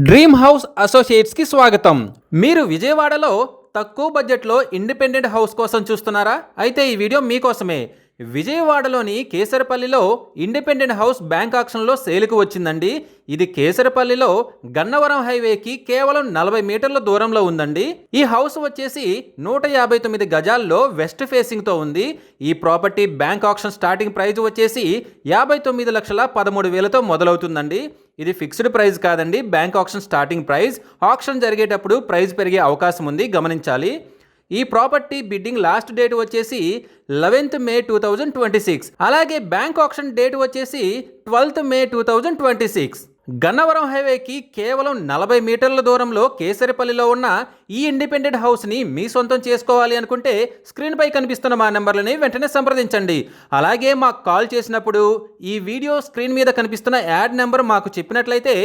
Dream house అసోసియేట్స్కి స్వాగతం. మీరు విజయవాడలో తక్కువ బడ్జెట్లో ఇండిపెండెంట్ హౌస్ కోసం చూస్తున్నారా? అయితే ఈ వీడియో మీకోసమే. విజయవాడలోని కేసరపల్లిలో ఇండిపెండెంట్ హౌస్ బ్యాంక్ ఆక్షన్లో సేల్కు వచ్చిందండి. ఇది కేసరపల్లిలో గన్నవరం హైవేకి కేవలం 40 మీటర్ల దూరంలో ఉందండి. ఈ హౌస్ వచ్చేసి 159 గజాల్లో వెస్ట్ ఫేసింగ్తో ఉంది. ఈ property bank auction starting price వచ్చేసి 59,13,000తో మొదలవుతుందండి. ఇది ఫిక్స్డ్ ప్రైస్ కాదండి, bank auction starting price. Auction జరిగేటప్పుడు ప్రైస్ పెరిగే అవకాశం ఉంది, గమనించాలి. ఈ ప్రాపర్టీ బిడ్డింగ్ లాస్ట్ డేట్ వచ్చేసి 11th May 2026. అలాగే బ్యాంక్ ఆక్షన్ డేట్ వచ్చేసి 12th May 2026. గన్నవరం హైవేకి కేవలం 40 మీటర్ల దూరంలో కేసరిపల్లిలో ఉన్న ఈ ఇండిపెండెంట్ హౌస్ని మీ సొంతం చేసుకోవాలి అనుకుంటే స్క్రీన్పై కనిపిస్తున్న మా నెంబర్లని వెంటనే సంప్రదించండి. అలాగే మాకు కాల్ చేసినప్పుడు ఈ వీడియో స్క్రీన్ మీద కనిపిస్తున్న యాడ్ నెంబర్ మాకు చెప్పినట్లయితే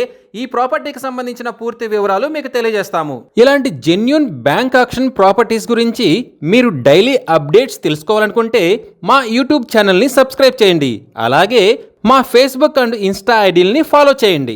ఈ ప్రాపర్టీకి సంబంధించిన పూర్తి వివరాలు మీకు తెలియజేస్తాము. ఇలాంటి జెన్యూన్ బ్యాంక్ ఆక్షన్ ప్రాపర్టీస్ గురించి మీరు డైలీ అప్డేట్స్ తెలుసుకోవాలనుకుంటే మా యూట్యూబ్ ఛానల్ని సబ్స్క్రైబ్ చేయండి. అలాగే మా ఫేస్బుక్ అండ్ ఇన్స్టా ఐడీలని ఫాలో చేయండి.